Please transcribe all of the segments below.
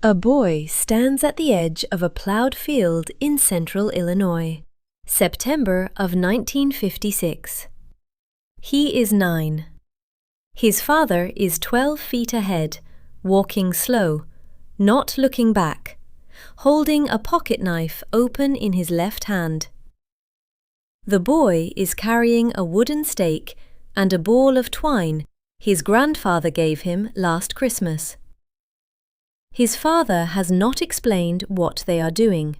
A boy stands at the edge of a plowed field in central Illinois, September of 1956. He is 9. His father is 12 feet ahead, walking slow, not looking back, holding a pocket knife open in his left hand. The boy is carrying a wooden stake and a ball of twine his grandfather gave him last Christmas. His father has not explained what they are doing.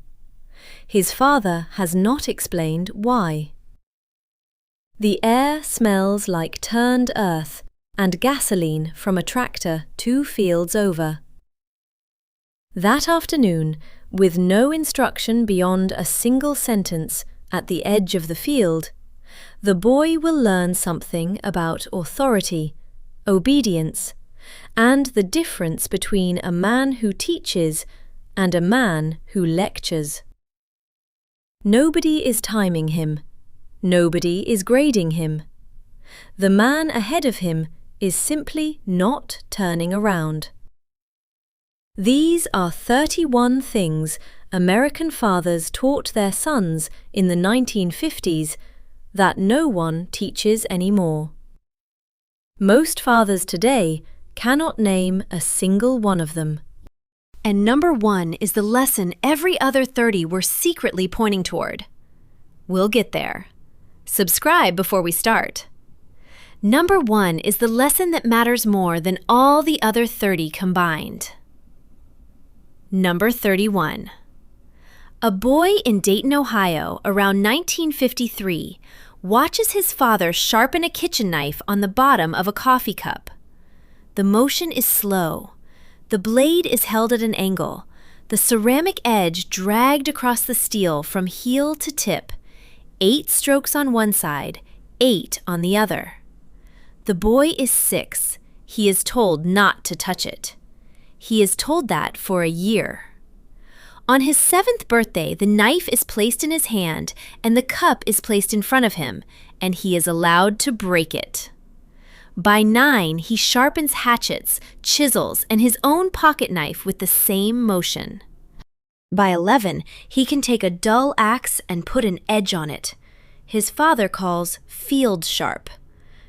His father has not explained why. The air smells like turned earth and gasoline from a tractor 2 fields over. That afternoon, with no instruction beyond a single sentence at the edge of the field, the boy will learn something about authority, obedience, and the difference between a man who teaches and a man who lectures. Nobody is timing him. Nobody is grading him. The man ahead of him is simply not turning around. These are 31 things American fathers taught their sons in the 1950s that no one teaches anymore. Most fathers today cannot name a single one of them. And number 1 is the lesson every other 30 were secretly pointing toward. We'll get there. Subscribe before we start. Number 1 is the lesson that matters more than all the other 30 combined. Number 31. A boy in Dayton, Ohio, around 1953, watches his father sharpen a kitchen knife on the bottom of a coffee cup. The motion is slow. The blade is held at an angle, the ceramic edge dragged across the steel from heel to tip, 8 strokes on one side, 8 on the other. The boy is 6. He is told not to touch it. He is told that for a year. On his 7th birthday, the knife is placed in his hand and the cup is placed in front of him, and he is allowed to break it. By 9, he sharpens hatchets, chisels, and his own pocket knife with the same motion. By 11, he can take a dull axe and put an edge on it. His father calls field sharp.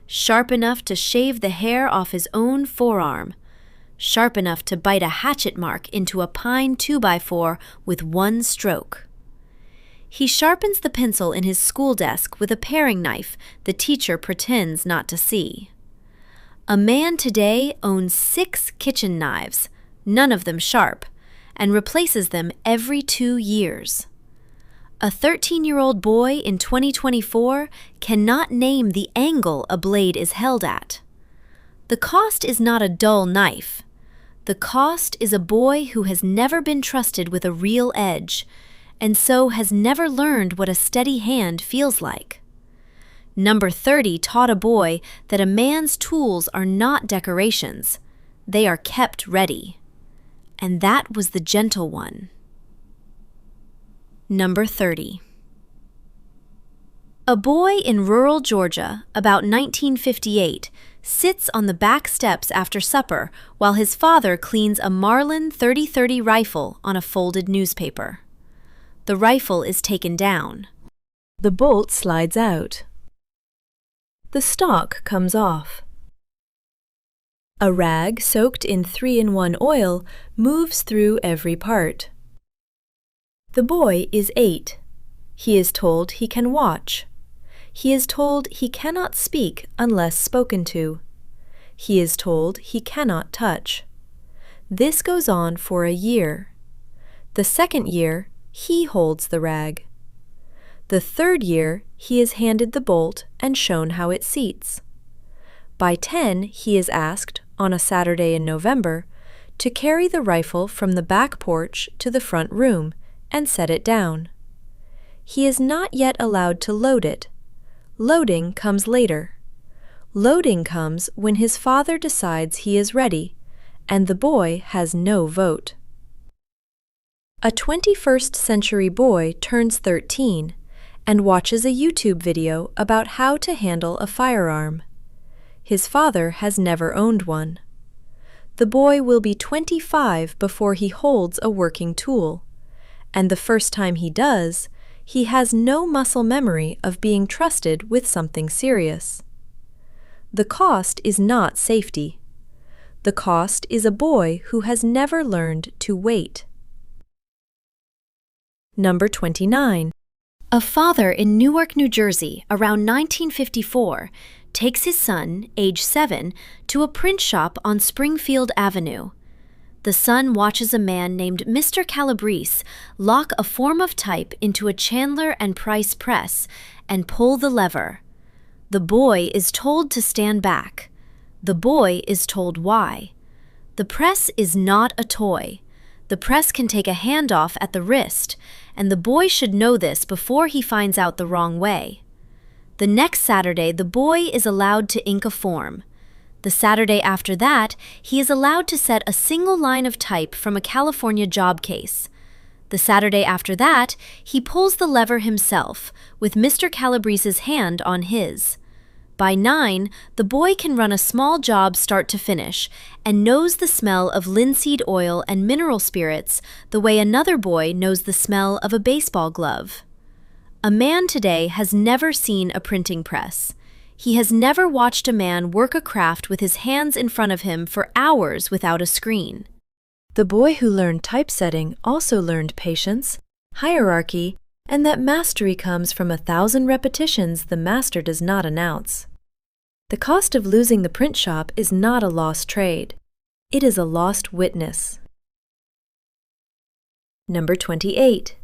Sharp enough to shave the hair off his own forearm. Sharp enough to bite a hatchet mark into a pine 2x4 with one stroke. He sharpens the pencil in his school desk with a paring knife the teacher pretends not to see. A man today owns 6 kitchen knives, none of them sharp, and replaces them every 2 years. A 13-year-old boy in 2024 cannot name the angle a blade is held at. The cost is not a dull knife. The cost is a boy who has never been trusted with a real edge, and so has never learned what a steady hand feels like. Number 30 taught a boy that a man's tools are not decorations. They are kept ready. And that was the gentle one. Number 30. A boy in rural Georgia, about 1958, sits on the back steps after supper while his father cleans a Marlin 30-30 rifle on a folded newspaper. The rifle is taken down. The bolt slides out. The stock comes off. A rag soaked in 3-in-1 oil moves through every part. The boy is 8. He is told he can watch. He is told he cannot speak unless spoken to. He is told he cannot touch. This goes on for a year. The 2nd year, he holds the rag. The 3rd year, he is handed the bolt and shown how it seats. By 10, he is asked, on a Saturday in November, to carry the rifle from the back porch to the front room and set it down. He is not yet allowed to load it. Loading comes later. Loading comes when his father decides he is ready, and the boy has no vote. A 21st century boy turns 13 and watches a YouTube video about how to handle a firearm. His father has never owned one. the boy will be 25 before he holds a working tool, and the first time he does, he has no muscle memory of being trusted with something serious. The cost is not safety. The cost is a boy who has never learned to wait. Number 29. A father in Newark, New Jersey, around 1954, takes his son, age 7, to a print shop on Springfield Avenue. The son watches a man named Mr. Calabrese lock a form of type into a Chandler and Price press and pull the lever. The boy is told to stand back. The boy is told why. The press is not a toy. The press can take a handoff at the wrist, and the boy should know this before he finds out the wrong way. The next Saturday, the boy is allowed to ink a form. The Saturday after that, he is allowed to set a single line of type from a California job case. The Saturday after that, he pulls the lever himself, with Mr. Calabrese's hand on his. By 9, the boy can run a small job start to finish and knows the smell of linseed oil and mineral spirits the way another boy knows the smell of a baseball glove. A man today has never seen a printing press. He has never watched a man work a craft with his hands in front of him for hours without a screen. The boy who learned typesetting also learned patience, hierarchy, and that mastery comes from 1,000 repetitions the master does not announce. The cost of losing the print shop is not a lost trade. It is a lost witness. Number 28.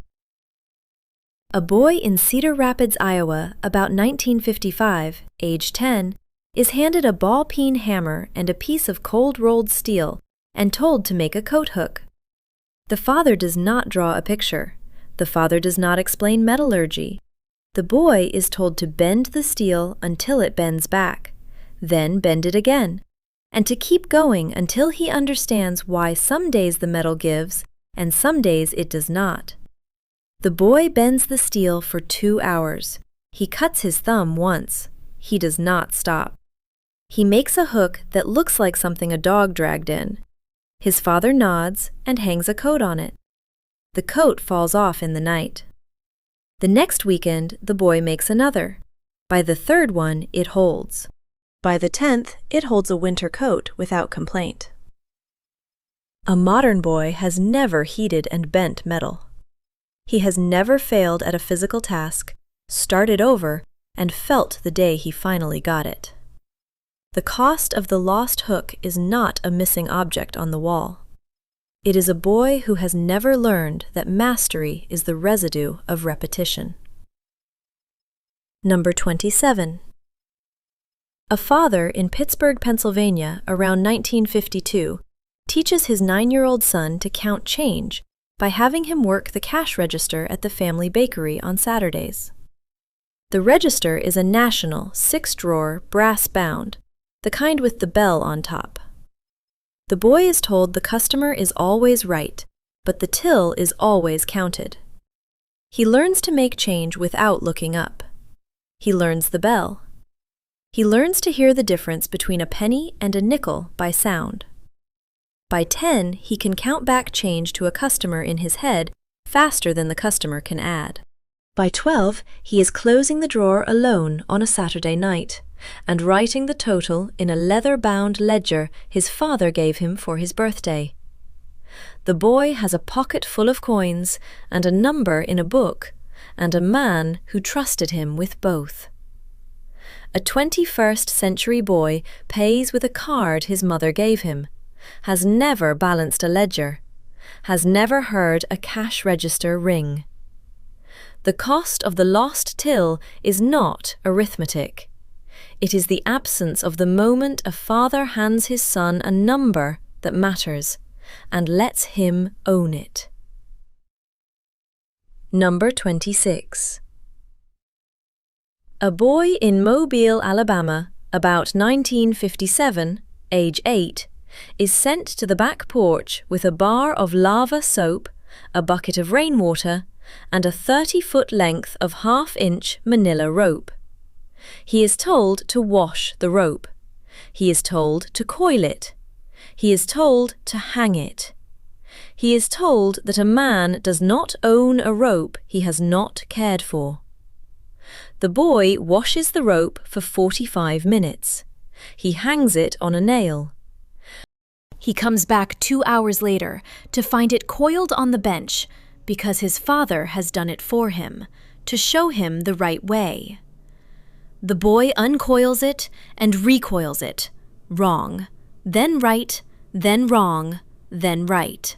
A boy in Cedar Rapids, Iowa, about 1955, age 10, is handed a ball-peen hammer and a piece of cold-rolled steel and told to make a coat hook. The father does not draw a picture. The father does not explain metallurgy. The boy is told to bend the steel until it bends back, then bend it again, and to keep going until he understands why some days the metal gives and some days it does not. The boy bends the steel for 2 hours. He cuts his thumb once. He does not stop. He makes a hook that looks like something a dog dragged in. His father nods and hangs a coat on it. The coat falls off in the night. The next weekend, the boy makes another. By the 3rd one, it holds. By the 10th, it holds a winter coat without complaint. A modern boy has never heated and bent metal. He has never failed at a physical task, started over, and felt the day he finally got it. The cost of the lost hook is not a missing object on the wall. It is a boy who has never learned that mastery is the residue of repetition. Number 27. A father in Pittsburgh, Pennsylvania, around 1952, teaches his 9-year-old son to count change by having him work the cash register at the family bakery on Saturdays. The register is a national 6-drawer brass bound, the kind with the bell on top. The boy is told the customer is always right, but the till is always counted. He learns to make change without looking up. He learns the bell. He learns to hear the difference between a penny and a nickel by sound. By 10, he can count back change to a customer in his head faster than the customer can add. By 12, he is closing the drawer alone on a Saturday night and writing the total in a leather-bound ledger his father gave him for his birthday. The boy has a pocket full of coins and a number in a book, and a man who trusted him with both. A 21st century boy pays with a card his mother gave him, has never balanced a ledger, has never heard a cash register ring. The cost of the lost till is not arithmetic. It is the absence of the moment a father hands his son a number that matters and lets him own it. Number 26. A boy in Mobile, Alabama, about 1957, age 8, is sent to the back porch with a bar of lava soap, a bucket of rainwater, and a 30-foot length of 1/2-inch manila rope. He is told to wash the rope. He is told to coil it. He is told to hang it. He is told that a man does not own a rope he has not cared for. The boy washes the rope for 45 minutes. He hangs it on a nail. He comes back 2 hours later to find it coiled on the bench because his father has done it for him, to show him the right way. The boy uncoils it and recoils it. Wrong, then right, then wrong, then right.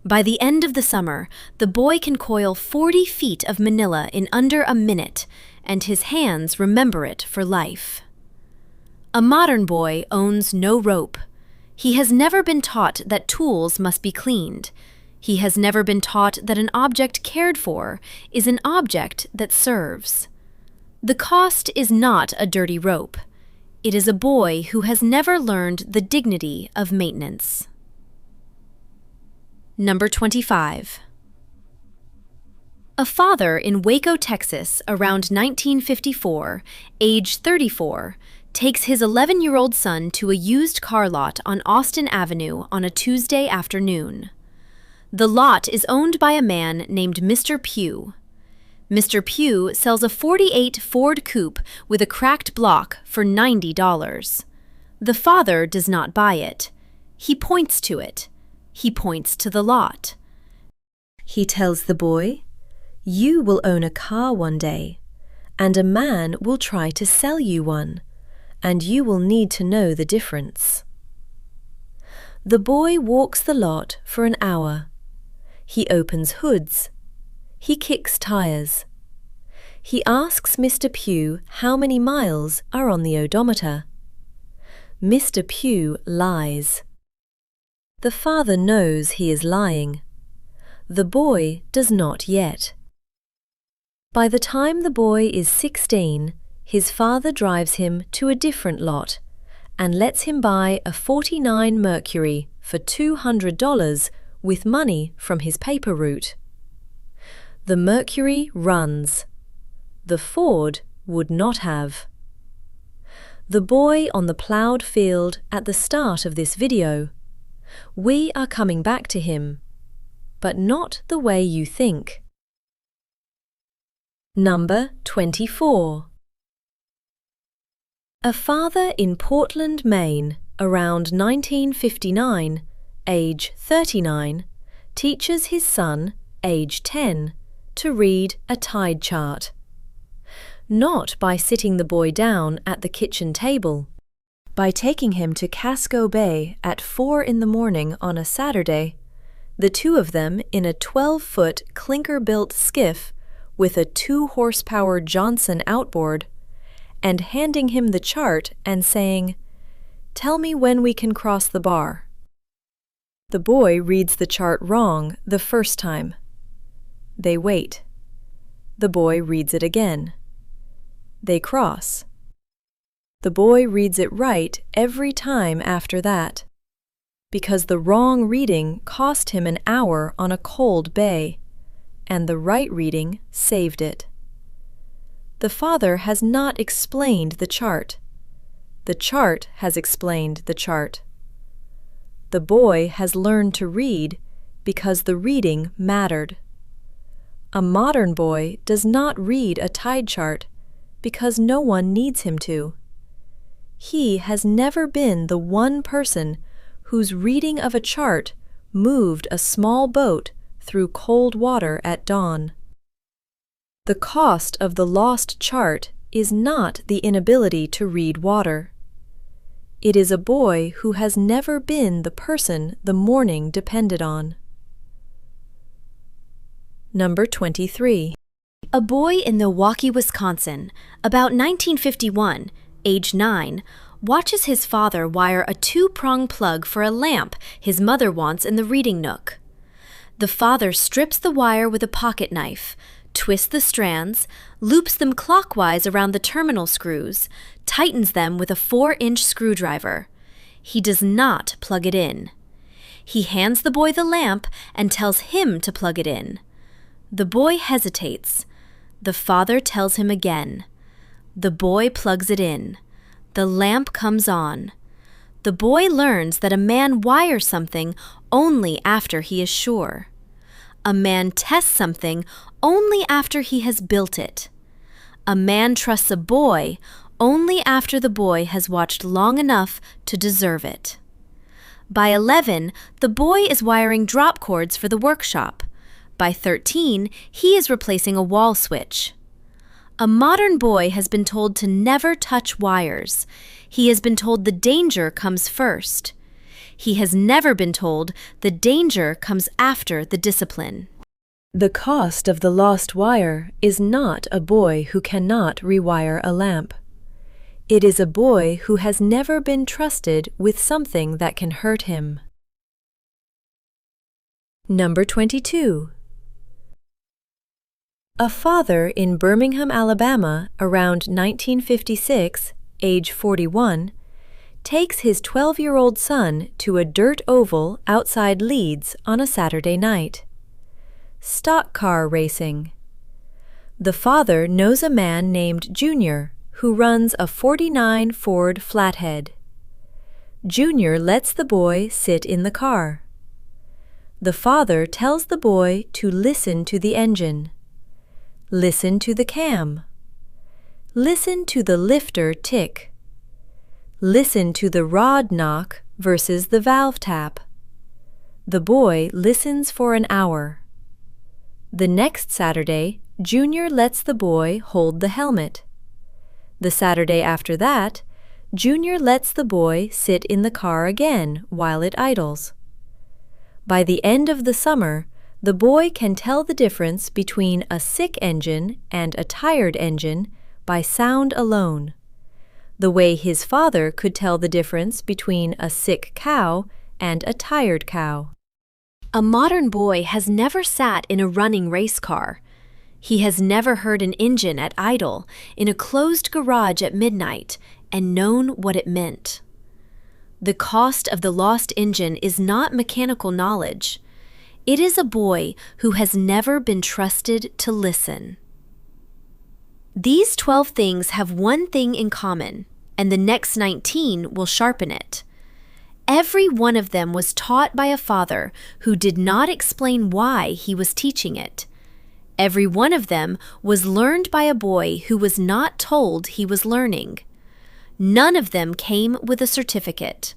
By the end of the summer, the boy can coil 40 feet of manila in under a minute, and his hands remember it for life. A modern boy owns no rope. He has never been taught that tools must be cleaned. He has never been taught that an object cared for is an object that serves. The cost is not a dirty rope. It is a boy who has never learned the dignity of maintenance. Number 25. A father in Waco, Texas, around 1954, age 34, takes his 11-year-old son to a used car lot on Austin Avenue on a Tuesday afternoon. The lot is owned by a man named Mr. Pugh. Mr. Pugh sells a '48 Ford Coupe with a cracked block for $90. The father does not buy it. He points to it. He points to the lot. He tells the boy, "You will own a car one day, and a man will try to sell you one, and you will need to know the difference." The boy walks the lot for an hour. He opens hoods. He kicks tires. He asks Mr. Pugh how many miles are on the odometer. Mr. Pugh lies. The father knows he is lying. The boy does not yet. By the time the boy is 16, his father drives him to a different lot and lets him buy a '49 Mercury for $200 with money from his paper route. The Mercury runs. The Ford would not have. The boy on the plowed field at the start of this video. We are coming back to him, but not the way you think. Number 24. A father in Portland, Maine, around 1959, age 39, teaches his son, age 10, to read a tide chart. Not by sitting the boy down at the kitchen table. By taking him to Casco Bay at 4 in the morning on a Saturday, the two of them in a 12-foot clinker-built skiff with a 2-horsepower Johnson outboard, and handing him the chart and saying, "Tell me when we can cross the bar." The boy reads the chart wrong the first time. They wait. The boy reads it again. They cross. The boy reads it right every time after that, because the wrong reading cost him an hour on a cold bay, and the right reading saved it. The father has not explained the chart. The chart has explained the chart. The boy has learned to read because the reading mattered. A modern boy does not read a tide chart because no one needs him to. He has never been the one person whose reading of a chart moved a small boat through cold water at dawn. The cost of the lost chart is not the inability to read water. It is a boy who has never been the person the morning depended on. Number 23. A boy in Milwaukee, Wisconsin, about 1951, age 9, watches his father wire a 2-prong plug for a lamp his mother wants in the reading nook. The father strips the wire with a pocket knife, twists the strands, loops them clockwise around the terminal screws, tightens them with a 4-inch screwdriver. He does not plug it in. He hands the boy the lamp and tells him to plug it in. The boy hesitates. The father tells him again. The boy plugs it in. The lamp comes on. the boy learns that a man wires something only after he is sure. A man tests something only after he has built it. A man trusts a boy only after the boy has watched long enough to deserve it. By 11, the boy is wiring drop cords for the workshop. By 13, he is replacing a wall switch. A modern boy has been told to never touch wires. He has been told the danger comes first. He has never been told the danger comes after the discipline. The cost of the lost wire is not a boy who cannot rewire a lamp. It is a boy who has never been trusted with something that can hurt him. Number 22. A father in Birmingham, Alabama, around 1956, age 41, takes his 12-year-old son to a dirt oval outside Leeds on a Saturday night. Stock car racing. The father knows a man named Junior who runs a '49 Ford Flathead. Junior lets the boy sit in the car. The father tells the boy to listen to the engine. Listen to the cam. Listen to the lifter tick. Listen to the rod knock versus the valve tap. The boy listens for an hour. The next Saturday, Junior lets the boy hold the helmet. The Saturday after that, Junior lets the boy sit in the car again while it idles. By the end of the summer, the boy can tell the difference between a sick engine and a tired engine by sound alone, the way his father could tell the difference between a sick cow and a tired cow. A modern boy has never sat in a running race car. He has never heard an engine at idle in a closed garage at midnight and known what it meant. The cost of the lost engine is not mechanical knowledge. It is a boy who has never been trusted to listen. These 12 things have one thing in common, and the next 19 will sharpen it. Every one of them was taught by a father who did not explain why he was teaching it. Every one of them was learned by a boy who was not told he was learning. None of them came with a certificate.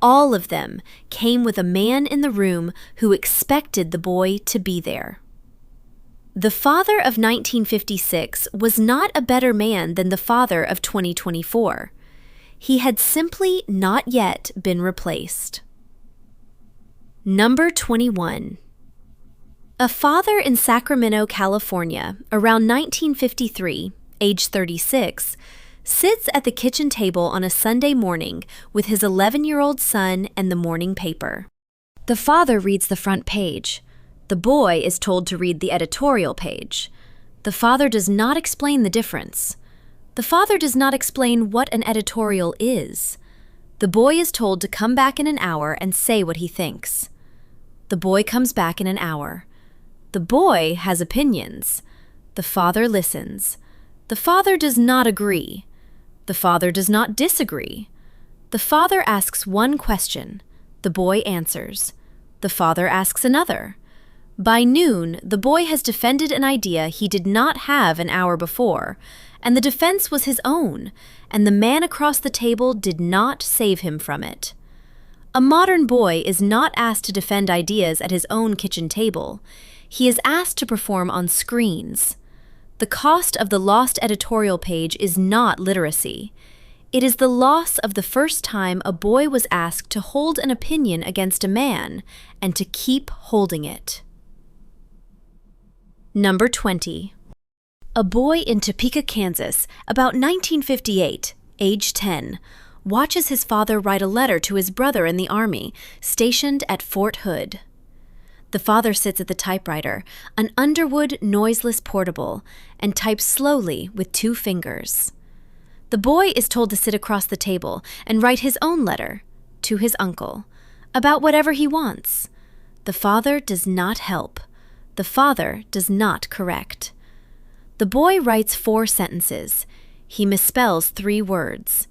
All of them came with a man in the room who expected the boy to be there. The father of 1956 was not a better man than the father of 2024. He had simply not yet been replaced. Number 21. A father in Sacramento, California, around 1953, age 36, sits at the kitchen table on a Sunday morning with his 11-year-old son and the morning paper. The father reads the front page. The boy is told to read the editorial page. The father does not explain the difference. The father does not explain what an editorial is. The boy is told to come back in an hour and say what he thinks. The boy comes back in an hour. The boy has opinions. The father listens. The father does not agree. The father does not disagree. The father asks one question. The boy answers. The father asks another. By noon, the boy has defended an idea he did not have an hour before, and the defense was his own, and the man across the table did not save him from it. A modern boy is not asked to defend ideas at his own kitchen table. He is asked to perform on screens. The cost of the lost editorial page is not literacy. It is the loss of the first time a boy was asked to hold an opinion against a man and to keep holding it. Number 20. A boy in Topeka, Kansas, about 1958, age 10, watches his father write a letter to his brother in the Army, stationed at Fort Hood. The father sits at the typewriter, an Underwood noiseless portable, and types slowly with 2 fingers. The boy is told to sit across the table and write his own letter, to his uncle, about whatever he wants. The father does not help. The father does not correct. The boy writes 4 sentences. He misspells 3 words.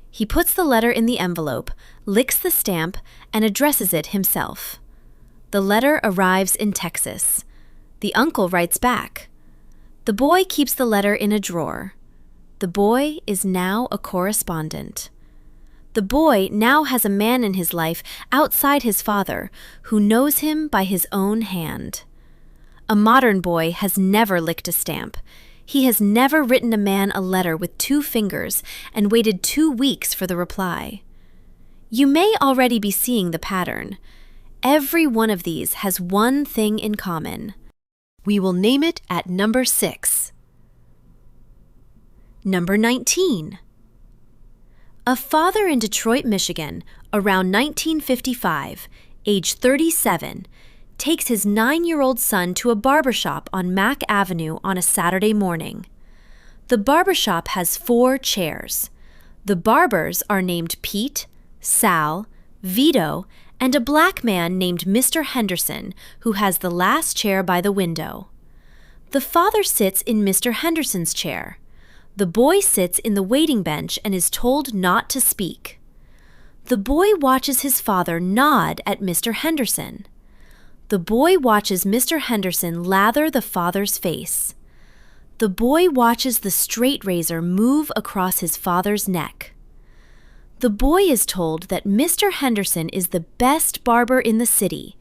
He puts the letter in the envelope, licks the stamp, and addresses it himself. The letter arrives in Texas. The uncle writes back. The boy keeps the letter in a drawer. The boy is now a correspondent. The boy now has a man in his life outside his father who knows him by his own hand. A modern boy has never licked a stamp. He has never written a man a letter with 2 fingers and waited 2 weeks for the reply. You may already be seeing the pattern. Every one of these has one thing in common. We will name it at number 6. Number 19. A father in Detroit, Michigan, around 1955, age 37, takes his 9-year-old son to a barbershop on Mack Avenue on a Saturday morning. The barbershop has 4 chairs. The barbers are named Pete, Sal, Vito, and a black man named Mr. Henderson, who has the last chair by the window. The father sits in Mr. Henderson's chair. The boy sits in the waiting bench and is told not to speak. The boy watches his father nod at Mr. Henderson. The boy watches Mr. Henderson lather the father's face. The boy watches the straight razor move across his father's neck. The boy is told that Mr. Henderson is the best barber in the city,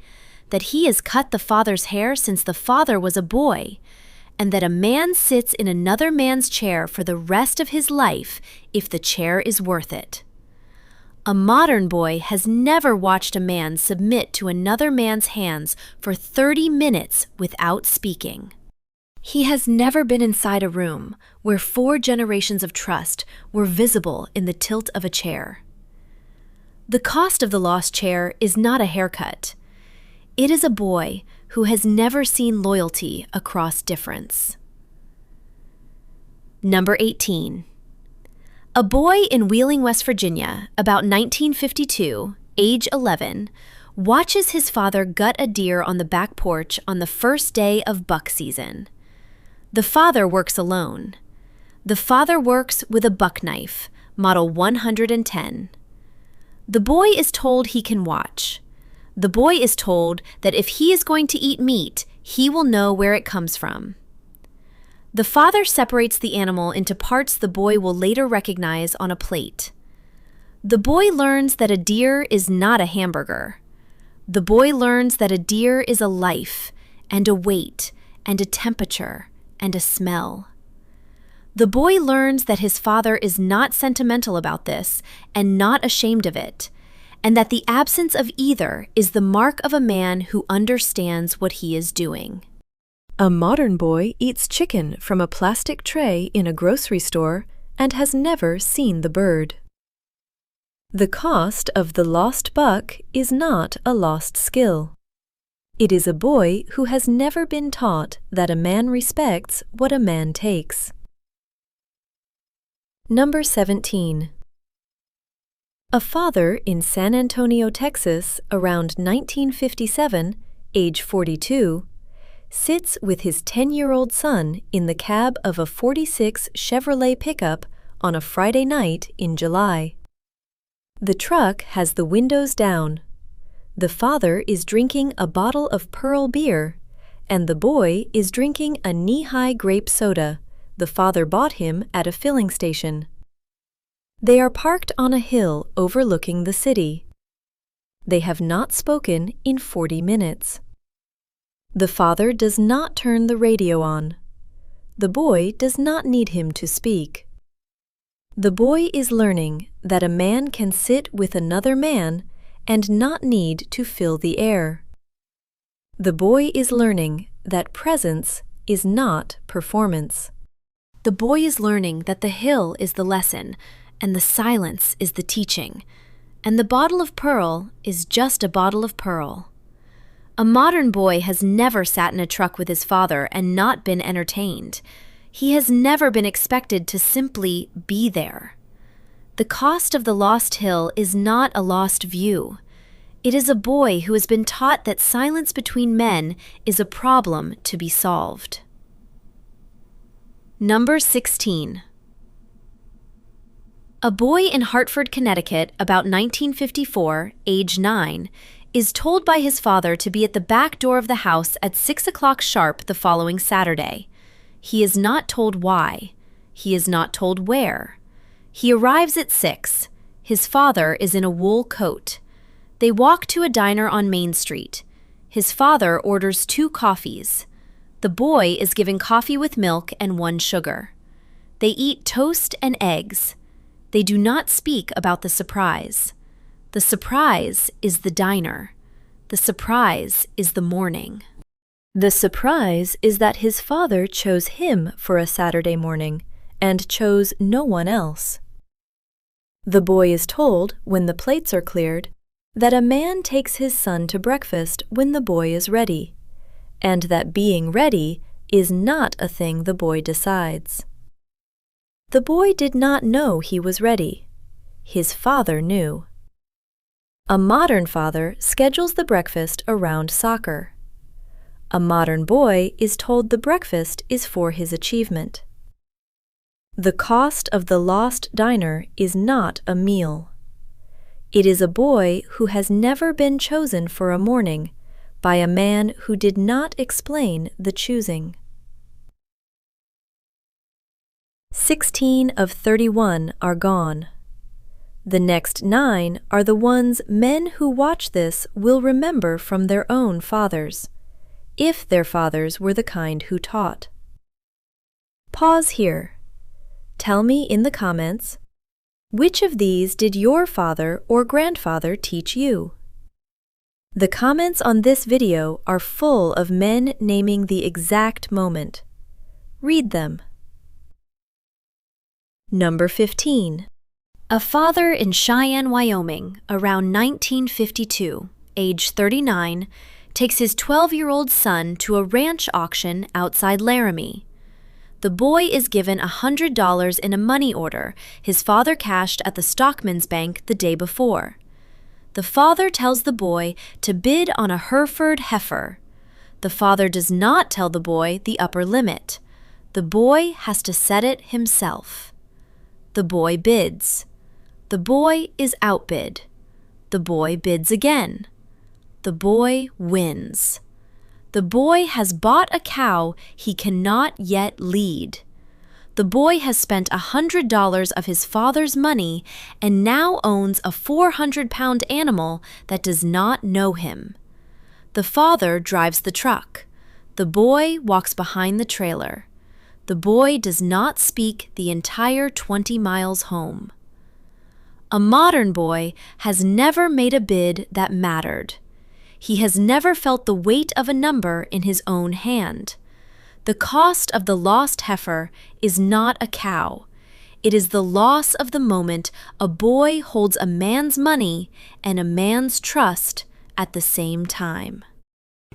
that he has cut the father's hair since the father was a boy, and that a man sits in another man's chair for the rest of his life if the chair is worth it. A modern boy has never watched a man submit to another man's hands for 30 minutes without speaking. He has never been inside a room where 4 generations of trust were visible in the tilt of a chair. The cost of the lost chair is not a haircut. It is a boy who has never seen loyalty across difference. Number 18. A boy in Wheeling, West Virginia, about 1952, age 11, watches his father gut a deer on the back porch on the first day of buck season. The father works alone. The father works with a buck knife, model 110. The boy is told he can watch. The boy is told that if he is going to eat meat, he will know where it comes from. The father separates the animal into parts the boy will later recognize on a plate. The boy learns that a deer is not a hamburger. The boy learns that a deer is a life, and a weight, and a temperature, and a smell. The boy learns that his father is not sentimental about this and not ashamed of it, and that the absence of either is the mark of a man who understands what he is doing. A modern boy eats chicken from a plastic tray in a grocery store and has never seen the bird. The cost of the lost buck is not a lost skill. It is a boy who has never been taught that a man respects what a man takes. Number 17. A father in San Antonio, Texas, around 1957, age 42, sits with his 10-year-old son in the cab of a 46 Chevrolet pickup on a Friday night in July. The truck has the windows down. The father is drinking a bottle of Pearl beer, and the boy is drinking a knee-high grape soda the father bought him at a filling station. They are parked on a hill overlooking the city. They have not spoken in 40 minutes. The father does not turn the radio on. The boy does not need him to speak. The boy is learning that a man can sit with another man and not need to fill the air. The boy is learning that presence is not performance. The boy is learning that the hill is the lesson and the silence is the teaching, and the bottle of pearl is just a bottle of pearl. A modern boy has never sat in a truck with his father and not been entertained. He has never been expected to simply be there. The cost of the lost hill is not a lost view. It is a boy who has been taught that silence between men is a problem to be solved. Number 16. A boy in Hartford, Connecticut, about 1954, age 9, is told by his father to be at the back door of the house at 6 o'clock sharp the following Saturday. He is not told why. He is not told where. He arrives at 6. His father is in a wool coat. They walk to a diner on Main Street. His father orders 2 coffees. The boy is given coffee with milk and 1 sugar. They eat toast and eggs. They do not speak about the surprise. The surprise is the diner. The surprise is the morning. The surprise is that his father chose him for a Saturday morning and chose no one else. The boy is told, when the plates are cleared, that a man takes his son to breakfast when the boy is ready, and that being ready is not a thing the boy decides. The boy did not know he was ready. His father knew. A modern father schedules the breakfast around soccer. A modern boy is told the breakfast is for his achievement. The cost of the lost diner is not a meal. It is a boy who has never been chosen for a morning by a man who did not explain the choosing. 16 of 31 are gone. The next 9 are the ones men who watch this will remember from their own fathers, if their fathers were the kind who taught. Pause here. Tell me in the comments, which of these did your father or grandfather teach you? The comments on this video are full of men naming the exact moment. Read them. Number 15. A father in Cheyenne, Wyoming, around 1952, age 39, takes his 12-year-old son to a ranch auction outside Laramie. The boy is given $100 in a money order his father cashed at the Stockman's Bank the day before. The father tells the boy to bid on a Hereford heifer. The father does not tell the boy the upper limit. The boy has to set it himself. The boy bids. The boy is outbid. The boy bids again. The boy wins. The boy has bought a cow he cannot yet lead. The boy has spent $100 of his father's money and now owns a 400-pound animal that does not know him. The father drives the truck. The boy walks behind the trailer. The boy does not speak the entire 20 miles home. A modern boy has never made a bid that mattered. He has never felt the weight of a number in his own hand. The cost of the lost heifer is not a cow. It is the loss of the moment a boy holds a man's money and a man's trust at the same time.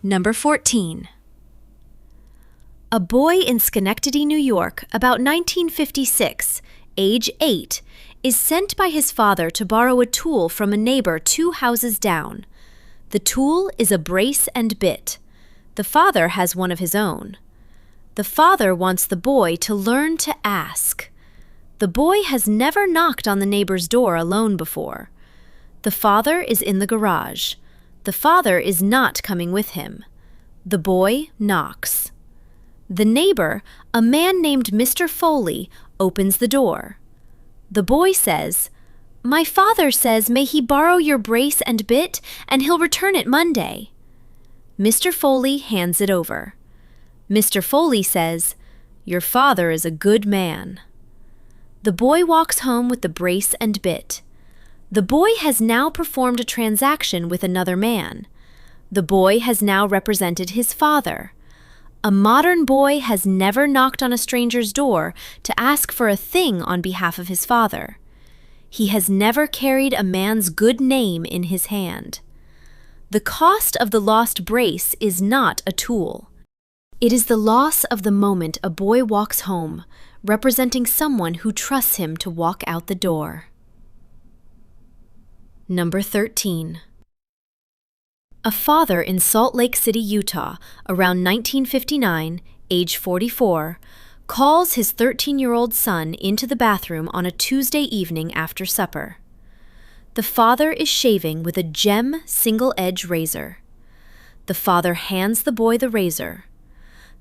Number 14. A boy in Schenectady, New York, about 1956, age 8, is sent by his father to borrow a tool from a neighbor 2 houses down. The tool is a brace and bit. The father has one of his own. The father wants the boy to learn to ask. The boy has never knocked on the neighbor's door alone before. The father is in the garage. The father is not coming with him. The boy knocks. The neighbor, a man named Mr. Foley, opens the door. The boy says, "My father says may he borrow your brace and bit, and he'll return it Monday." Mr. Foley hands it over. Mr. Foley says, "Your father is a good man." The boy walks home with the brace and bit. The boy has now performed a transaction with another man. The boy has now represented his father. A modern boy has never knocked on a stranger's door to ask for a thing on behalf of his father. He has never carried a man's good name in his hand. The cost of the lost brace is not a tool. It is the loss of the moment a boy walks home, representing someone who trusts him to walk out the door. Number 13. A father in Salt Lake City, Utah, around 1959, age 44, calls his 13-year-old son into the bathroom on a Tuesday evening after supper. The father is shaving with a gem single-edge razor. The father hands the boy the razor.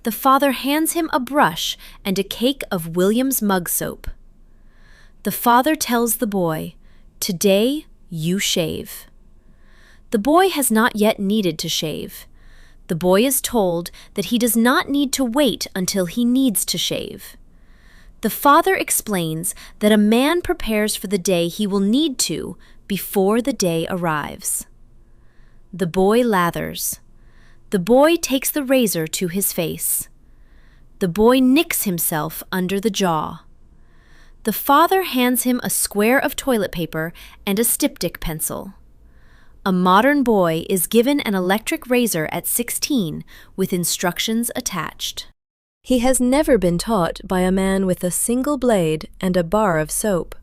The father hands him a brush and a cake of Williams mug soap. The father tells the boy, "Today, you shave." The boy has not yet needed to shave. The boy is told that he does not need to wait until he needs to shave. The father explains that a man prepares for the day he will need to before the day arrives. The boy lathers. The boy takes the razor to his face. The boy nicks himself under the jaw. The father hands him a square of toilet paper and a styptic pencil. A modern boy is given an electric razor at 16 with instructions attached. He has never been taught by a man with a single blade and a bar of soap.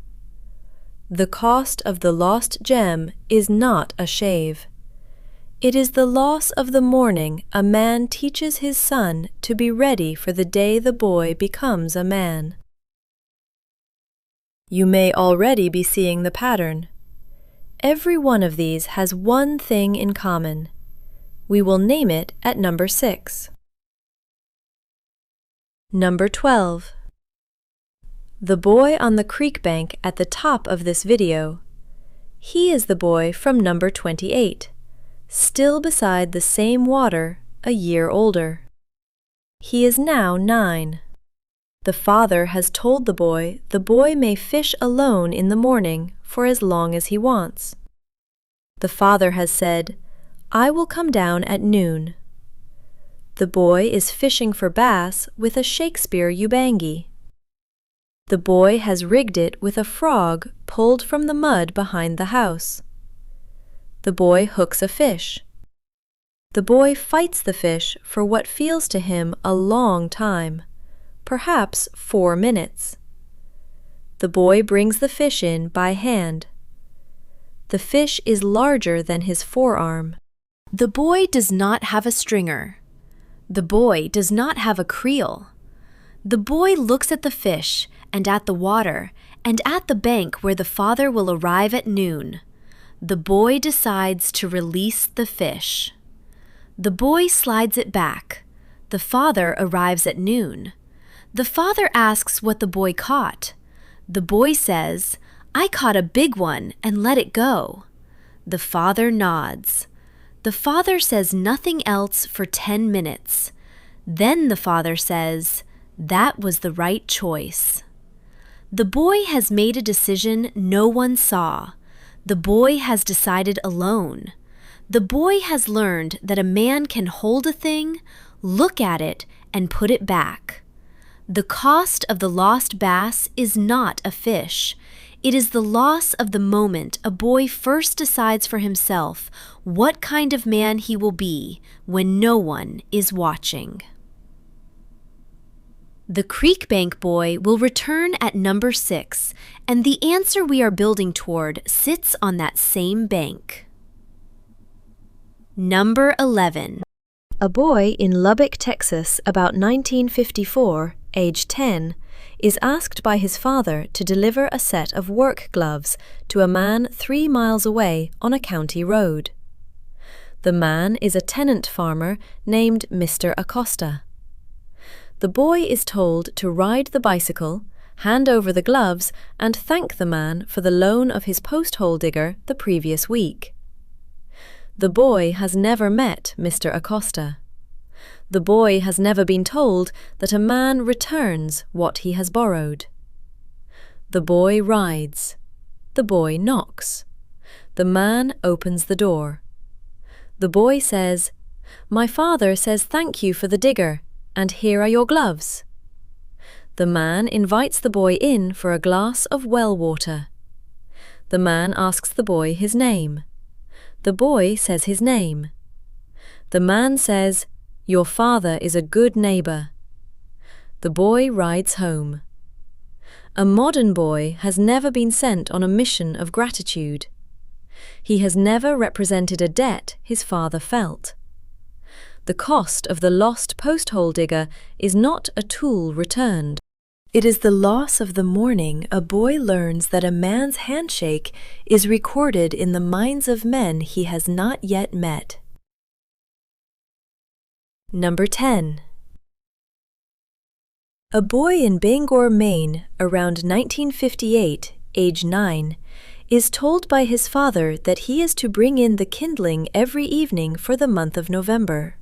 The cost of the lost gem is not a shave. It is the loss of the morning a man teaches his son to be ready for the day the boy becomes a man. You may already be seeing the pattern. Every one of these has one thing in common. We will name it at number 6. Number 12. The boy on the creek bank at the top of this video. He is the boy from number 28, still beside the same water, a year older. He is now 9. The father has told the boy may fish alone in the morning for as long as he wants. The father has said, "I will come down at noon." The boy is fishing for bass with a Shakespeare Ubangi. The boy has rigged it with a frog pulled from the mud behind the house. The boy hooks a fish. The boy fights the fish for what feels to him a long time, perhaps 4 minutes. The boy brings the fish in by hand. The fish is larger than his forearm. The boy does not have a stringer. The boy does not have a creel. The boy looks at the fish and at the water and at the bank where the father will arrive at noon. The boy decides to release the fish. The boy slides it back. The father arrives at noon. The father asks what the boy caught. The boy says, "I caught a big one and let it go." The father nods. The father says nothing else for 10 minutes. Then the father says, "That was the right choice." The boy has made a decision no one saw. The boy has decided alone. The boy has learned that a man can hold a thing, look at it, and put it back. The cost of the lost bass is not a fish. It is the loss of the moment a boy first decides for himself what kind of man he will be when no one is watching. The creek bank boy will return at number 6, and the answer we are building toward sits on that same bank. Number 11. A boy in Lubbock, Texas, about 1954, age 10, is asked by his father to deliver a set of work gloves to a man 3 miles away on a county road. The man is a tenant farmer named Mr. Acosta. The boy is told to ride the bicycle, hand over the gloves, and thank the man for the loan of his post-hole digger the previous week. The boy has never met Mr. Acosta. The boy has never been told that a man returns what he has borrowed. The boy rides. The boy knocks. The man opens the door. The boy says, "My father says thank you for the digger, and here are your gloves." The man invites the boy in for a glass of well water. The man asks the boy his name. The boy says his name. The man says, "Your father is a good neighbor." The boy rides home. A modern boy has never been sent on a mission of gratitude. He has never represented a debt his father felt. The cost of the lost post-hole digger is not a tool returned. It is the loss of the morning a boy learns that a man's handshake is recorded in the minds of men he has not yet met. Number 10. A boy in Bangor, Maine, around 1958, age 9, is told by his father that he is to bring in the kindling every evening for the month of November.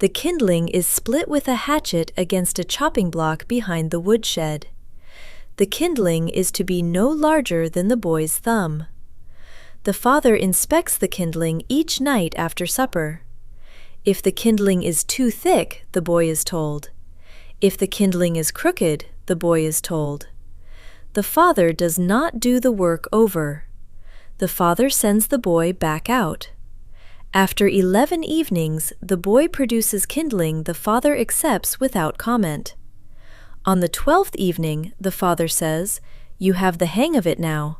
The kindling is split with a hatchet against a chopping block behind the woodshed. The kindling is to be no larger than the boy's thumb. The father inspects the kindling each night after supper. If the kindling is too thick, the boy is told. If the kindling is crooked, the boy is told. The father does not do the work over. The father sends the boy back out. After 11 evenings, the boy produces kindling the father accepts without comment. On the 12th evening, the father says, "You have the hang of it now."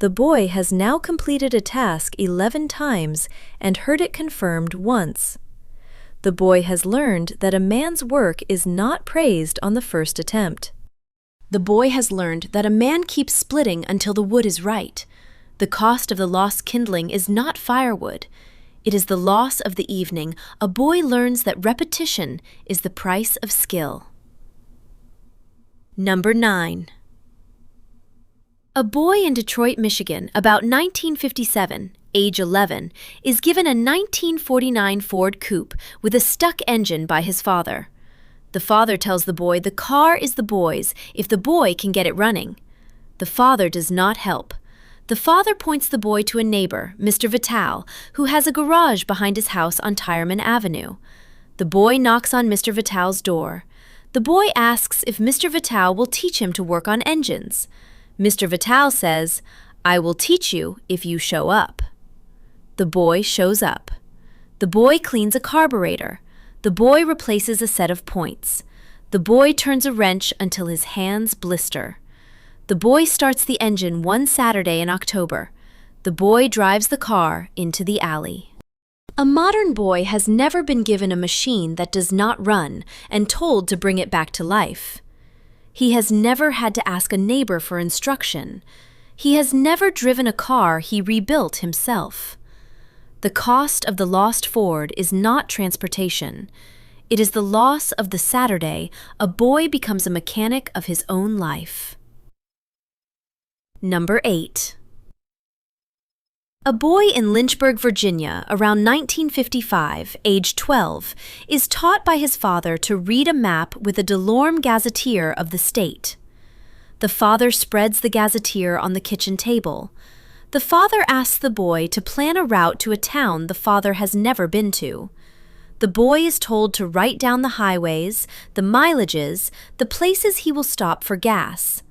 The boy has now completed a task 11 times and heard it confirmed once. The boy has learned that a man's work is not praised on the first attempt. The boy has learned that a man keeps splitting until the wood is right. The cost of the lost kindling is not firewood. It is the loss of the evening. A boy learns that repetition is the price of skill. Number 9. A boy in Detroit, Michigan, about 1957, age 11, is given a 1949 Ford Coupe with a stuck engine by his father. The father tells the boy the car is the boy's if the boy can get it running. The father does not help. The father points the boy to a neighbor, Mr. Vital, who has a garage behind his house on Tyreman Avenue. The boy knocks on Mr. Vital's door. The boy asks if Mr. Vital will teach him to work on engines. Mr. Vital says, "I will teach you if you show up." The boy shows up. The boy cleans a carburetor. The boy replaces a set of points. The boy turns a wrench until his hands blister. The boy starts the engine one Saturday in October. The boy drives the car into the alley. A modern boy has never been given a machine that does not run and told to bring it back to life. He has never had to ask a neighbor for instruction. He has never driven a car he rebuilt himself. The cost of the lost Ford is not transportation. It is the loss of the Saturday a boy becomes a mechanic of his own life. Number 8. A boy in Lynchburg, Virginia, around 1955, age 12, is taught by his father to read a map with a Delorme gazetteer of the state. The father spreads the gazetteer on the kitchen table. The father asks the boy to plan a route to a town the father has never been to. The boy is told to write down the highways, the mileages, the places he will stop for gas.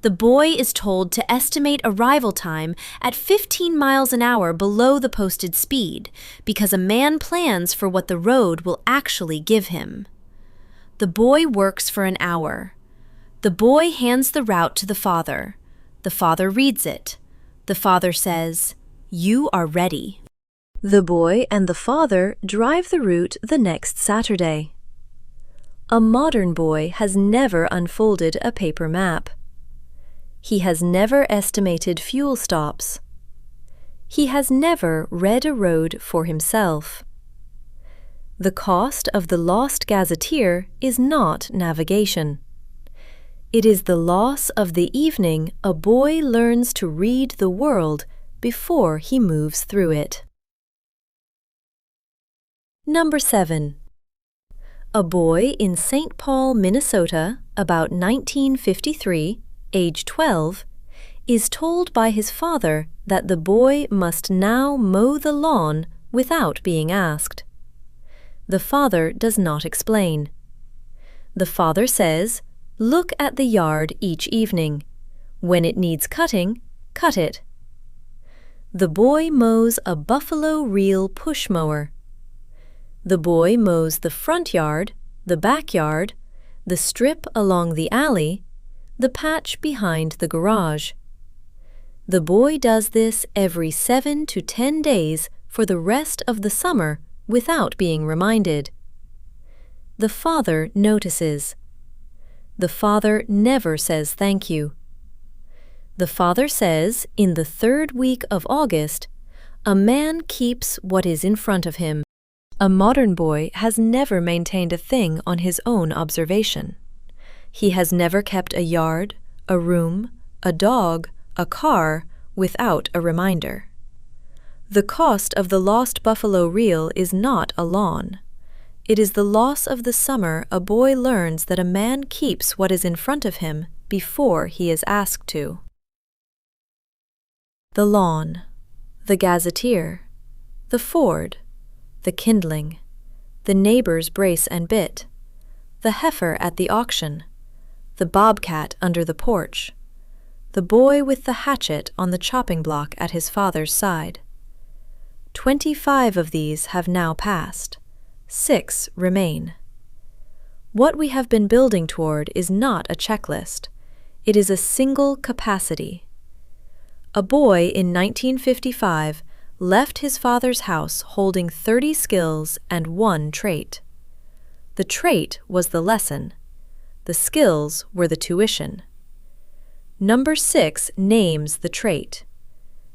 The boy is told to estimate arrival time at 15 miles an hour below the posted speed, because a man plans for what the road will actually give him. The boy works for an hour. The boy hands the route to the father. The father reads it. The father says, "You are ready." The boy and the father drive the route the next Saturday. A modern boy has never unfolded a paper map. He has never estimated fuel stops. He has never read a road for himself. The cost of the lost gazetteer is not navigation. It is the loss of the evening a boy learns to read the world before he moves through it. Number 7. A boy in St. Paul, Minnesota, about 1953, age 12, is told by his father that the boy must now mow the lawn without being asked. The father does not explain. The father says, "Look at the yard each evening. When it needs cutting, cut it." The boy mows a buffalo reel push mower. The boy mows the front yard, the backyard, the strip along the alley, the patch behind the garage. The boy does this every 7 to 10 days for the rest of the summer without being reminded. The father notices. The father never says thank you. The father says, in the 3rd week of August, a man keeps what is in front of him. A modern boy has never maintained a thing on his own observation. He has never kept a yard, a room, a dog, a car, without a reminder. The cost of the lost buffalo reel is not a lawn. It is the loss of the summer a boy learns that a man keeps what is in front of him before he is asked to. The lawn, the gazetteer, the Ford, the kindling, the neighbor's brace and bit, the heifer at the auction, the bobcat under the porch, the boy with the hatchet on the chopping block at his father's side. 25 of these have now passed. 6 remain. What we have been building toward is not a checklist. It is a single capacity. A boy in 1955 left his father's house holding 30 skills and 1 trait. The trait was the lesson. The skills were the tuition. Number 6 names the trait.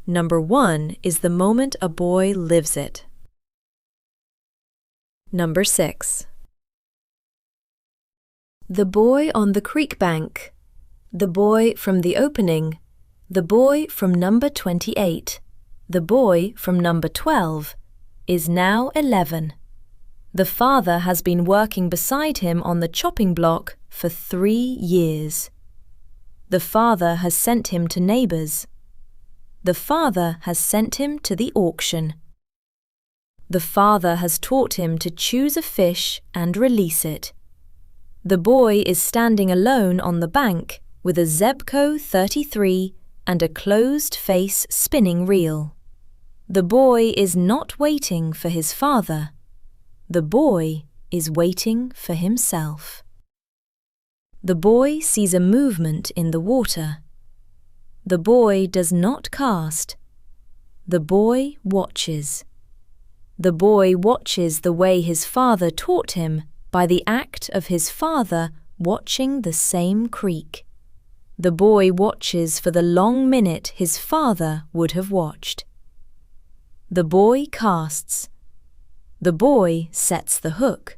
Number 1 is the moment a boy lives it. Number 6. The boy on the creek bank, the boy from the opening, the boy from number 28, the boy from number 12, is now 11. The father has been working beside him on the chopping block for 3 years. The father has sent him to neighbors. The father has sent him to the auction. The father has taught him to choose a fish and release it. The boy is standing alone on the bank with a Zebco 33 and a closed-face spinning reel. The boy is not waiting for his father. The boy is waiting for himself. The boy sees a movement in the water. The boy does not cast. The boy watches. The boy watches the way his father taught him by the act of his father watching the same creek. The boy watches for the long minute his father would have watched. The boy casts. The boy sets the hook.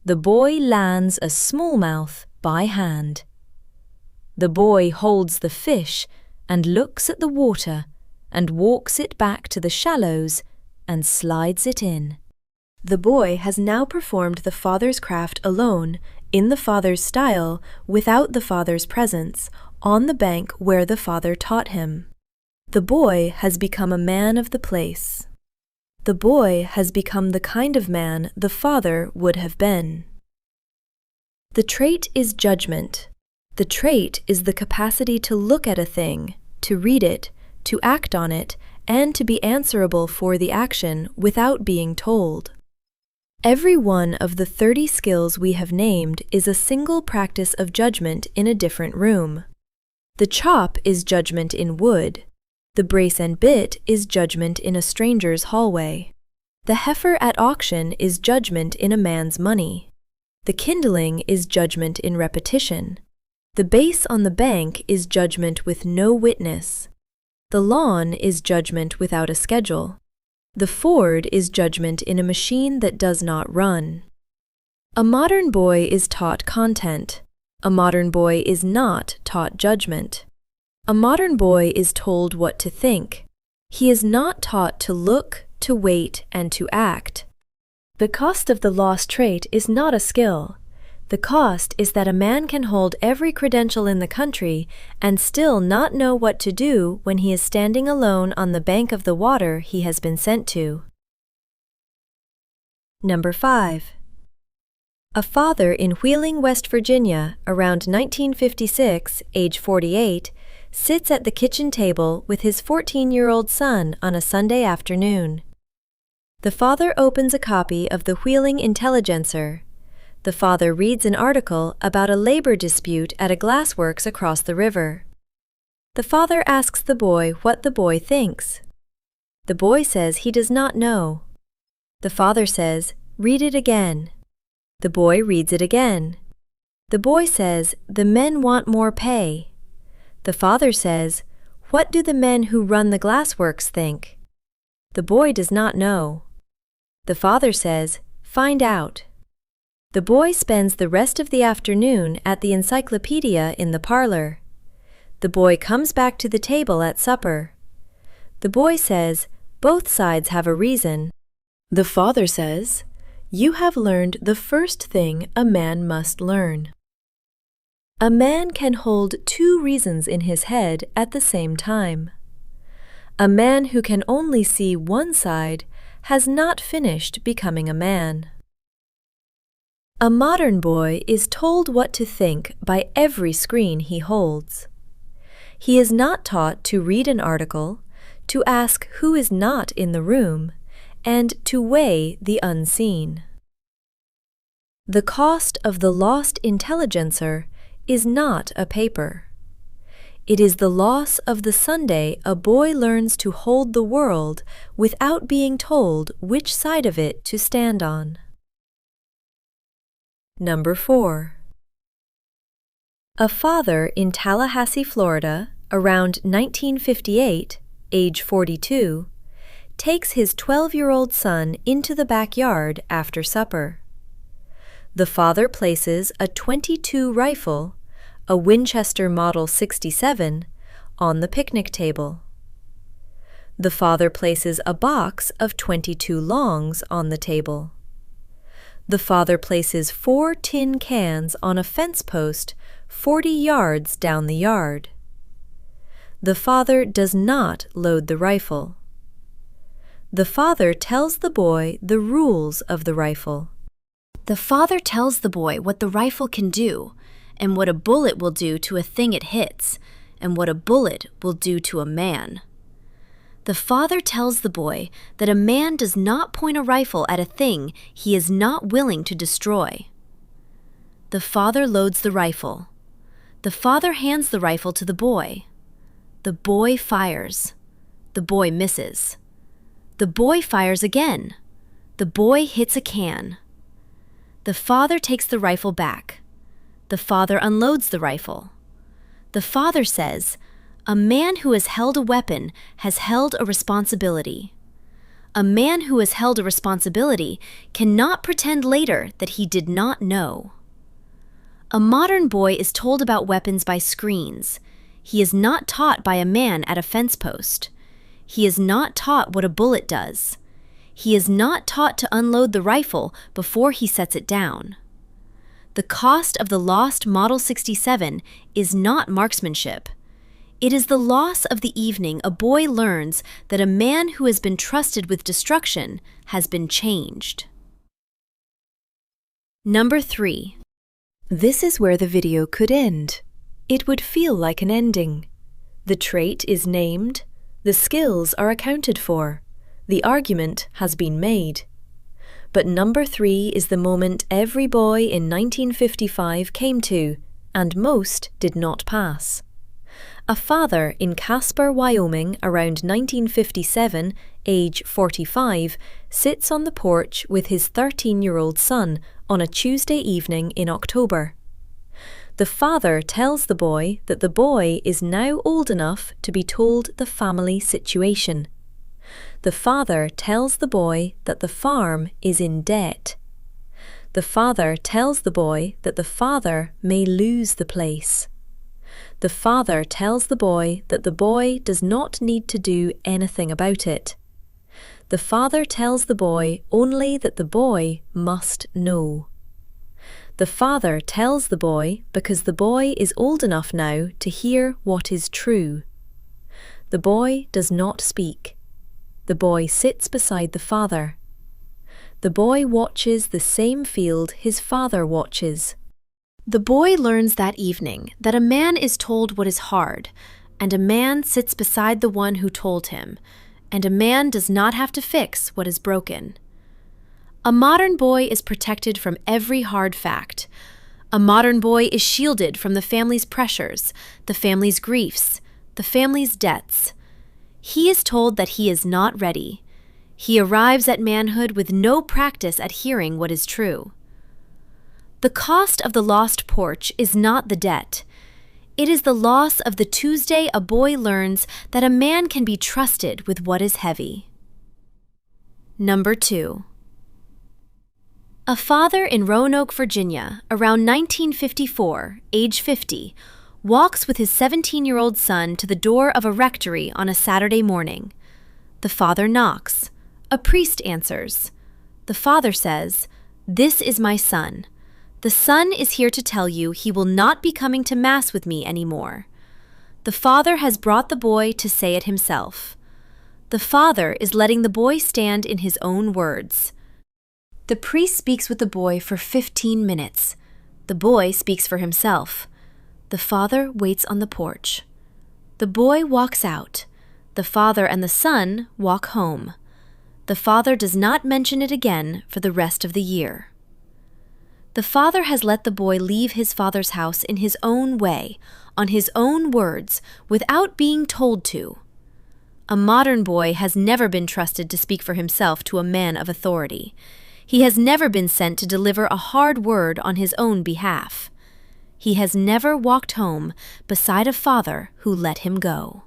The boy lands a smallmouth by hand. The boy holds the fish and looks at the water and walks it back to the shallows and slides it in. The boy has now performed the father's craft alone, in the father's style, without the father's presence, on the bank where the father taught him. The boy has become a man of the place. The boy has become the kind of man the father would have been. The trait is judgment. The trait is the capacity to look at a thing, to read it, to act on it, and to be answerable for the action without being told. Every one of the 30 skills we have named is a single practice of judgment in a different room. The chop is judgment in wood. The brace and bit is judgment in a stranger's hallway. The heifer at auction is judgment in a man's money. The kindling is judgment in repetition. The base on the bank is judgment with no witness. The lawn is judgment without a schedule. The Ford is judgment in a machine that does not run. A modern boy is taught content. A modern boy is not taught judgment. A modern boy is told what to think. He is not taught to look, to wait, and to act. The cost of the lost trait is not a skill. The cost is that a man can hold every credential in the country and still not know what to do when he is standing alone on the bank of the water he has been sent to. Number 5. A father in Wheeling, West Virginia, around 1956, age 48, sits at the kitchen table with his 14-year-old son on a Sunday afternoon. The father opens a copy of the Wheeling Intelligencer. The father reads an article about a labor dispute at a glassworks across the river. The father asks the boy what the boy thinks. The boy says he does not know. The father says, "Read it again." The boy reads it again. The boy says, "The men want more pay." The father says, "What do the men who run the glassworks think?" The boy does not know. The father says, "Find out." The boy spends the rest of the afternoon at the encyclopedia in the parlor. The boy comes back to the table at supper. The boy says, "Both sides have a reason." The father says, "You have learned the first thing a man must learn." A man can hold two reasons in his head at the same time. A man who can only see one side has not finished becoming a man. A modern boy is told what to think by every screen he holds. He is not taught to read an article, to ask who is not in the room, and to weigh the unseen. The cost of the lost intelligencer is not a paper. It is the loss of the Sunday a boy learns to hold the world without being told which side of it to stand on. Number 4. A father in Tallahassee, Florida, around 1958, age 42, takes his 12-year-old son into the backyard after supper. The father places a .22 rifle, a Winchester Model 67, on the picnic table. The father places a box of .22 longs on the table. The father places 4 tin cans on a fence post 40 yards down the yard. The father does not load the rifle. The father tells the boy the rules of the rifle. The father tells the boy what the rifle can do, and what a bullet will do to a thing it hits, and what a bullet will do to a man. The father tells the boy that a man does not point a rifle at a thing he is not willing to destroy. The father loads the rifle. The father hands the rifle to the boy. The boy fires. The boy misses. The boy fires again. The boy hits a can. The father takes the rifle back. The father unloads the rifle. The father says, "A man who has held a weapon has held a responsibility. A man who has held a responsibility cannot pretend later that he did not know." A modern boy is told about weapons by screens. He is not taught by a man at a fence post. He is not taught what a bullet does. He is not taught to unload the rifle before he sets it down. The cost of the lost Model 67 is not marksmanship. It is the loss of the evening a boy learns that a man who has been trusted with destruction has been changed. Number 3. This is where the video could end. It would feel like an ending. The trait is named, the skills are accounted for, the argument has been made. But number 3 is the moment every boy in 1955 came to, and most did not pass. A father in Casper, Wyoming, around 1957, age 45, sits on the porch with his 13-year-old son on a Tuesday evening in October. The father tells the boy that the boy is now old enough to be told the family situation. The father tells the boy that the farm is in debt. The father tells the boy that the father may lose the place. The father tells the boy that the boy does not need to do anything about it. The father tells the boy only that the boy must know. The father tells the boy because the boy is old enough now to hear what is true. The boy does not speak. The boy sits beside the father. The boy watches the same field his father watches. The boy learns that evening that a man is told what is hard, and a man sits beside the one who told him, and a man does not have to fix what is broken. A modern boy is protected from every hard fact. A modern boy is shielded from the family's pressures, the family's griefs, the family's debts. He is told that he is not ready. He arrives at manhood with no practice at hearing what is true. The cost of the lost porch is not the debt. It is the loss of the Tuesday a boy learns that a man can be trusted with what is heavy. Number 2. A father in Roanoke, Virginia, around 1954, age 50, walks with his 17-year-old son to the door of a rectory on a Saturday morning. The father knocks. A priest answers. The father says, "This is my son. The son is here to tell you he will not be coming to Mass with me anymore." The father has brought the boy to say it himself. The father is letting the boy stand in his own words. The priest speaks with the boy for 15 minutes. The boy speaks for himself. The father waits on the porch. The boy walks out. The father and the son walk home. The father does not mention it again for the rest of the year. The father has let the boy leave his father's house in his own way, on his own words, without being told to. A modern boy has never been trusted to speak for himself to a man of authority. He has never been sent to deliver a hard word on his own behalf. He has never walked home beside a father who let him go.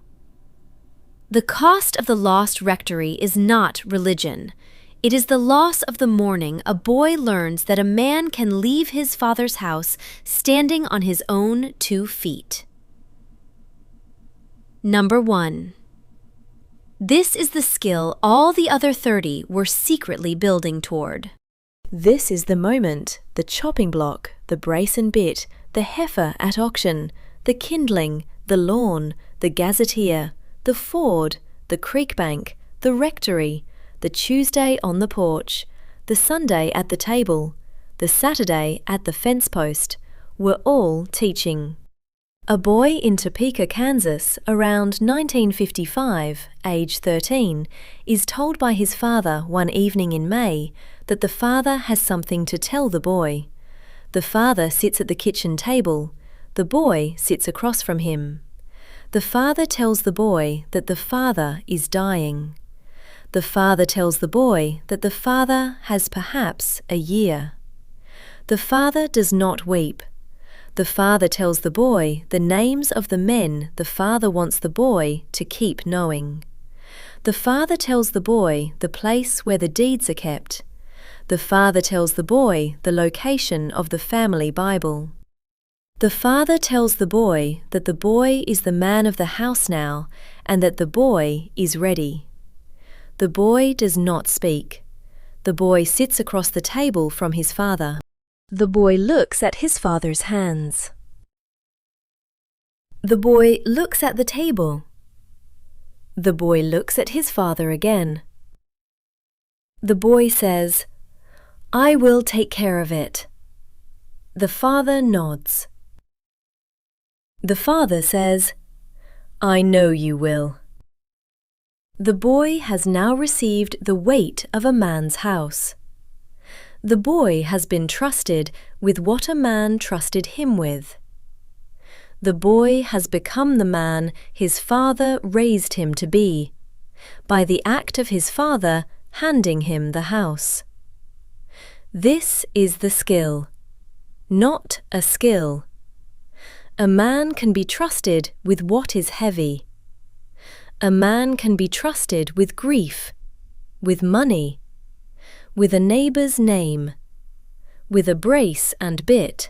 The cost of the lost rectory is not religion. It is the loss of the morning a boy learns that a man can leave his father's house standing on his own 2 feet. Number 1. This is the skill all the other 30 were secretly building toward. This is the moment, the chopping block, the brace and bit, the heifer at auction, the kindling, the lawn, the gazetteer, the ford, the creek bank, the rectory, the Tuesday on the porch, the Sunday at the table, the Saturday at the fence post, were all teaching. A boy in Topeka, Kansas, around 1955, age 13, is told by his father one evening in May that the father has something to tell the boy. The father sits at the kitchen table. The boy sits across from him. The father tells the boy that the father is dying. The father tells the boy that the father has perhaps a year. The father does not weep. The father tells the boy the names of the men the father wants the boy to keep knowing. The father tells the boy the place where the deeds are kept. The father tells the boy the location of the family Bible. The father tells the boy that the boy is the man of the house now and that the boy is ready. The boy does not speak. The boy sits across the table from his father. The boy looks at his father's hands. The boy looks at the table. The boy looks at his father again. The boy says, "I will take care of it." The father nods. The father says, "I know you will." The boy has now received the weight of a man's house. The boy has been trusted with what a man trusted him with. The boy has become the man his father raised him to be, by the act of his father handing him the house. This is the skill, not a skill. A man can be trusted with what is heavy. A man can be trusted with grief, with money, with a neighbour's name, with a brace and bit,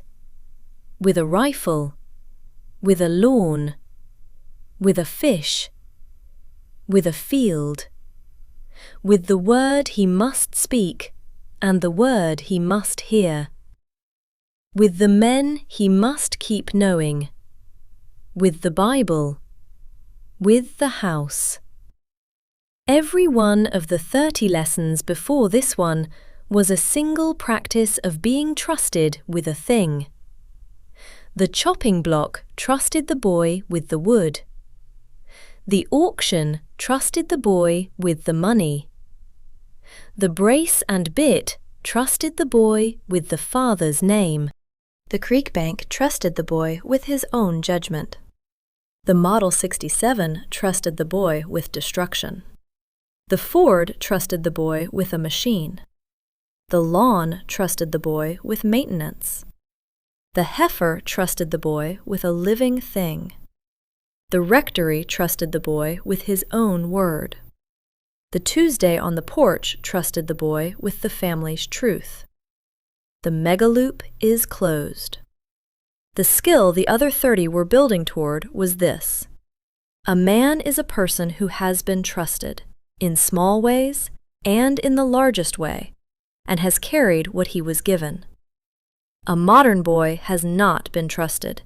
with a rifle, with a lawn, with a fish, with a field, with the word he must speak and the word he must hear, with the men he must keep knowing, with the Bible, with the house. Every one of the 30 lessons before this one was a single practice of being trusted with a thing. The chopping block trusted the boy with the wood. The auction trusted the boy with the money. The brace and bit trusted the boy with the father's name. The creek bank trusted the boy with his own judgment. The Model 67 trusted the boy with destruction. The Ford trusted the boy with a machine. The lawn trusted the boy with maintenance. The heifer trusted the boy with a living thing. The rectory trusted the boy with his own word. The Tuesday on the porch trusted the boy with the family's truth. The megaloop is closed. The skill the other 30 were building toward was this: a man is a person who has been trusted, in small ways and in the largest way, and has carried what he was given. A modern boy has not been trusted.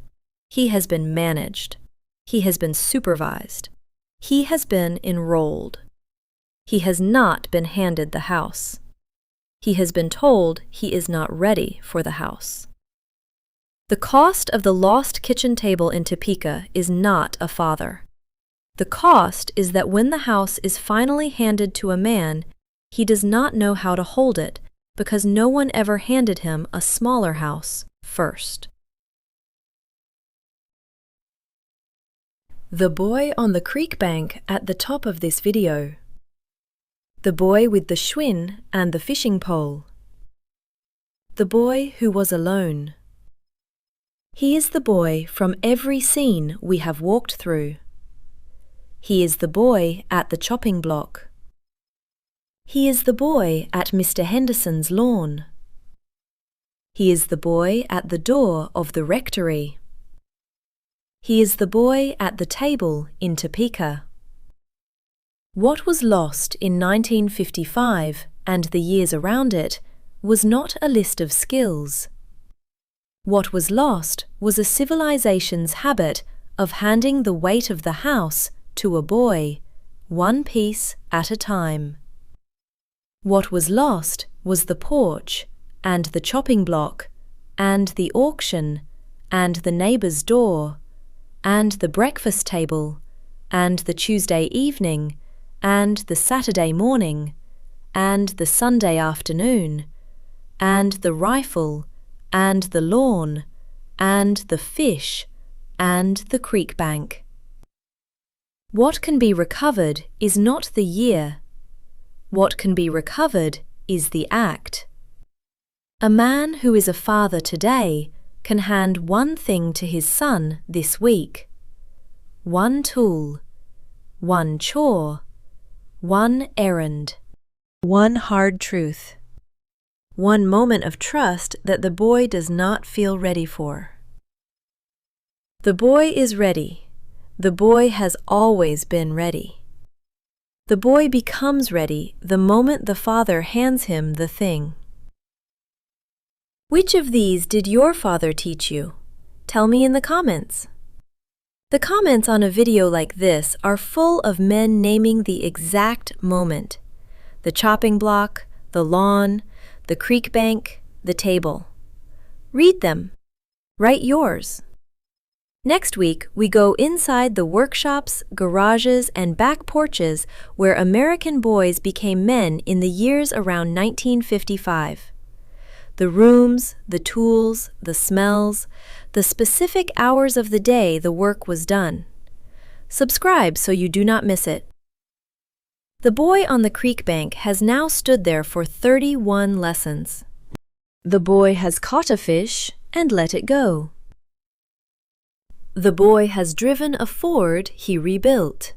He has been managed. He has been supervised. He has been enrolled. He has not been handed the house. He has been told he is not ready for the house. The cost of the lost kitchen table in Topeka is not a father. The cost is that when the house is finally handed to a man, he does not know how to hold it because no one ever handed him a smaller house first. The boy on the creek bank at the top of this video. The boy with the schwinn and the fishing pole. The boy who was alone. He is the boy from every scene we have walked through. He is the boy at the chopping block. He is the boy at Mr. Henderson's lawn. He is the boy at the door of the rectory. He is the boy at the table in Topeka. What was lost in 1955 and the years around it was not a list of skills. What was lost was a civilization's habit of handing the weight of the house to a boy, one piece at a time. What was lost was the porch, and the chopping block, and the auction, and the neighbor's door, and the breakfast table, and the Tuesday evening, and the Saturday morning, and the Sunday afternoon, and the rifle, and the lawn, and the fish, and the creek bank. What can be recovered is not the year. What can be recovered is the act. A man who is a father today can hand one thing to his son this week. One tool, one chore, one errand, one hard truth, one moment of trust that the boy does not feel ready for. The boy is ready. The boy has always been ready. The boy becomes ready the moment the father hands him the thing. Which of these did your father teach you? Tell me in the comments. The comments on a video like this are full of men naming the exact moment: the chopping block, the lawn, the creek bank, the table. Read them. Write yours. Next week, we go inside the workshops, garages, and back porches where American boys became men in the years around 1955. The rooms, the tools, the smells, the specific hours of the day the work was done. Subscribe so you do not miss it. The boy on the creek bank has now stood there for 31 lessons. The boy has caught a fish and let it go. The boy has driven a Ford he rebuilt.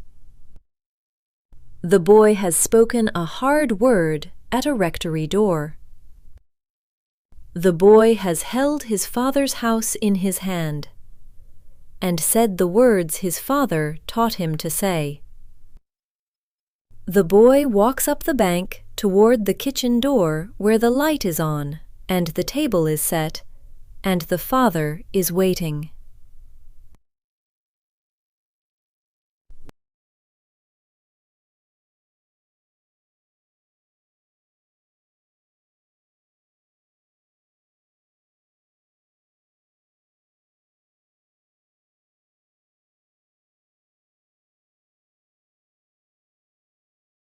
The boy has spoken a hard word at a rectory door. The boy has held his father's house in his hand and said the words his father taught him to say. The boy walks up the bank toward the kitchen door where the light is on and the table is set, and the father is waiting.